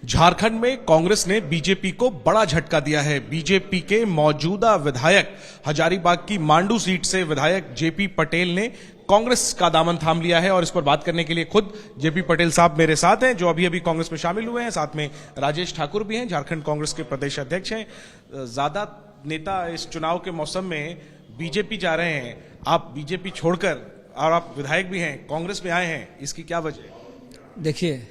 झारखंड में कांग्रेस ने बीजेपी को बड़ा झटका दिया है। बीजेपी के मौजूदा विधायक हजारीबाग की मांडू सीट से विधायक जेपी पटेल ने कांग्रेस का दामन थाम लिया है और इस पर बात करने के लिए खुद जेपी पटेल साहब मेरे साथ हैं, जो अभी अभी कांग्रेस में शामिल हुए हैं। साथ में राजेश ठाकुर भी हैं, झारखंड कांग्रेस के प्रदेश अध्यक्ष हैं। ज्यादा नेता इस चुनाव के मौसम में बीजेपी जा रहे हैं, आप बीजेपी छोड़कर, और आप विधायक भी हैं, कांग्रेस में आए हैं, इसकी क्या वजह? देखिए,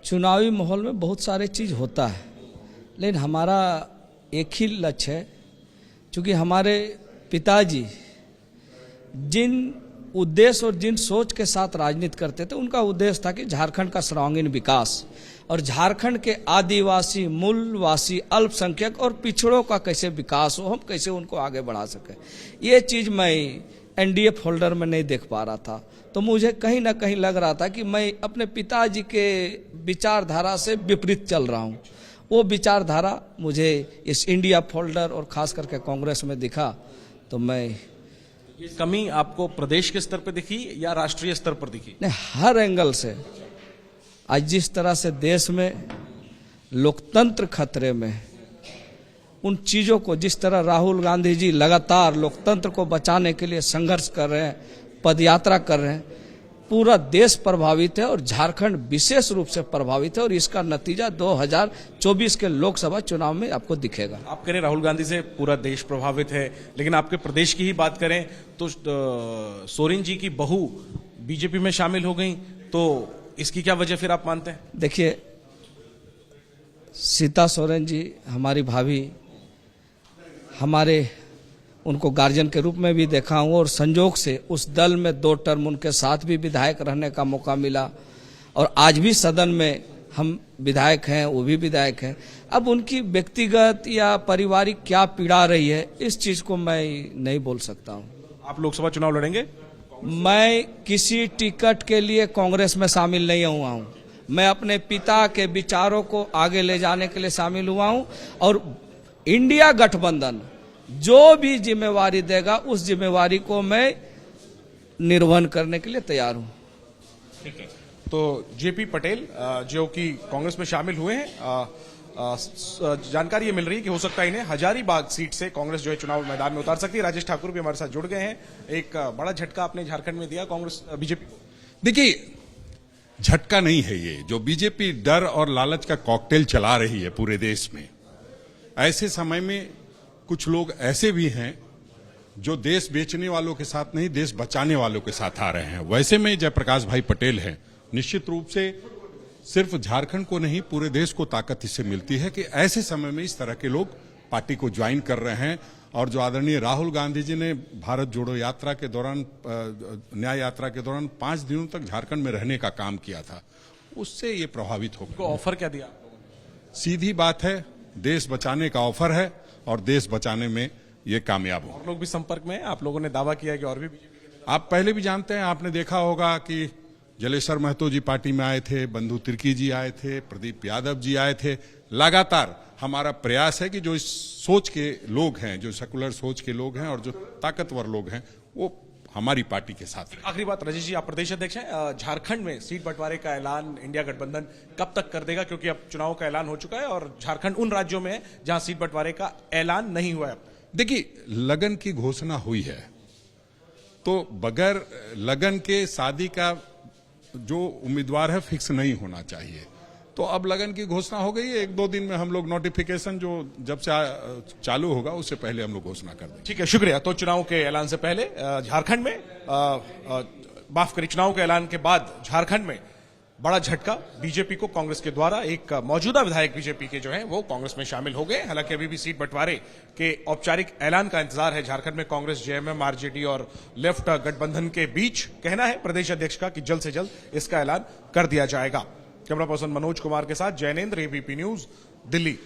चुनावी माहौल में बहुत सारे चीज़ होता है, लेकिन हमारा एक ही लक्ष्य है। क्योंकि हमारे पिताजी जिन उद्देश्य और जिन सोच के साथ राजनीति करते थे, उनका उद्देश्य था कि झारखंड का सर्वांगीण विकास और झारखंड के आदिवासी, मूलवासी, अल्पसंख्यक और पिछड़ों का कैसे विकास हो, हम कैसे उनको आगे बढ़ा सकें। ये चीज़ मैं एनडीए फोल्डर में नहीं देख पा रहा था, तो मुझे कहीं ना कहीं लग रहा था कि मैं अपने पिताजी के विचारधारा से विपरीत चल रहा हूँ। वो विचारधारा मुझे इस इंडिया फोल्डर और खास करके कांग्रेस में दिखा, तो मैं ये कमी आपको प्रदेश के स्तर पर दिखी या राष्ट्रीय स्तर पर दिखी? नहीं, हर एंगल से। आज जिस तरह से देश में लोकतंत्र खतरे में है, उन चीज़ों को जिस तरह राहुल गांधी जी लगातार लोकतंत्र को बचाने के लिए संघर्ष कर रहे हैं, पदयात्रा कर रहे हैं, पूरा देश प्रभावित है और झारखंड विशेष रूप से प्रभावित है, और इसका नतीजा 2024 के लोकसभा चुनाव में आपको दिखेगा। आप कह रहे राहुल गांधी से पूरा देश प्रभावित है, लेकिन आपके प्रदेश की ही बात करें तो सोरेन जी की बहू बीजेपी में शामिल हो गई, तो इसकी क्या वजह फिर आप मानते हैं? देखिए, सीता सोरेन जी हमारी भाभी, हमारे उनको गार्जियन के रूप में भी देखा हूँ, और संजोग से उस दल में 2 टर्म उनके साथ भी विधायक रहने का मौका मिला, और आज भी सदन में हम विधायक हैं, वो भी विधायक हैं। अब उनकी व्यक्तिगत या पारिवारिक क्या पीड़ा रही है, इस चीज़ को मैं नहीं बोल सकता हूँ। आप लोकसभा चुनाव लड़ेंगे? मैं किसी टिकट के लिए कांग्रेस में शामिल नहीं हुआ हूँ। मैं अपने पिता के विचारों को आगे ले जाने के लिए शामिल हुआ हूँ, और इंडिया गठबंधन जो भी जिम्मेवारी देगा, उस जिम्मेवारी को मैं निर्वहन करने के लिए तैयार हूँ। ठीक है, तो जेपी पटेल जो कि कांग्रेस में शामिल हुए हैं, जानकारी ये मिल रही है कि हो सकता है इन्हें हजारीबाग सीट से कांग्रेस जो है चुनाव मैदान में उतार सकती है। राजेश ठाकुर भी हमारे साथ जुड़ गए हैं। एक बड़ा झटका आपने झारखंड में दिया कांग्रेस बीजेपी को। देखिए, झटका नहीं है ये, जो बीजेपी डर और लालच का कॉकटेल चला रही है पूरे देश में। ऐसे समय में कुछ लोग ऐसे भी हैं जो देश बेचने वालों के साथ नहीं, देश बचाने वालों के साथ आ रहे हैं। वैसे में जयप्रकाश भाई पटेल हैं। निश्चित रूप से सिर्फ झारखंड को नहीं, पूरे देश को ताकत इससे मिलती है कि ऐसे समय में इस तरह के लोग पार्टी को ज्वाइन कर रहे हैं। और जो आदरणीय राहुल गांधी जी ने भारत जोड़ो यात्रा के दौरान, न्याय यात्रा के दौरान 5 दिनों तक झारखंड में रहने का काम किया था, उससे ये प्रभावित हो गए। ऑफर क्या दिया? सीधी बात है, देश बचाने का ऑफर है और देश बचाने में ये कामयाब हो। और लोग भी संपर्क में, आप लोगों ने दावा किया कि और भी आप पहले भी जानते हैं, आपने देखा होगा कि जलेश्वर महतो जी पार्टी में आए थे, बंधु तिर्की जी आए थे, प्रदीप यादव जी आए थे। लगातार हमारा प्रयास है कि जो इस सोच के लोग हैं, जो सेकुलर सोच के लोग हैं और जो ताकतवर लोग हैं, वो हमारी पार्टी के साथ हैं। आखिरी बात, राजेश जी, आप प्रदेश अध्यक्ष हैं। झारखंड में सीट बंटवारे का ऐलान इंडिया गठबंधन कब तक कर देगा? क्योंकि अब चुनाव का ऐलान हो चुका है और झारखंड उन राज्यों में है जहां सीट बंटवारे का ऐलान नहीं हुआ है। देखिए, लगन की घोषणा हुई है, तो बगैर लगन के शादी का जो उम्मीदवार है फिक्स नहीं होना चाहिए। तो अब लगन की घोषणा हो गई है, 1-2 दिन में हम लोग नोटिफिकेशन जो जब से चालू होगा उससे पहले हम लोग घोषणा कर देंगे। ठीक है, शुक्रिया। तो चुनाव के ऐलान से पहले झारखंड में, माफ करिए, चुनाव के ऐलान के बाद झारखंड में बड़ा झटका बीजेपी को कांग्रेस के द्वारा। एक मौजूदा विधायक बीजेपी के जो हैं वो कांग्रेस में शामिल हो गए। हालांकि अभी भी सीट बंटवारे के औपचारिक ऐलान का इंतजार है झारखंड में कांग्रेस, जेएमएम, आरजेडी और लेफ्ट गठबंधन के बीच। कहना है प्रदेश अध्यक्ष का कि जल्द से जल्द इसका ऐलान कर दिया जाएगा। कैमरा पर्सन मनोज कुमार के साथ जैनेन्द्र, एबीपी न्यूज, दिल्ली।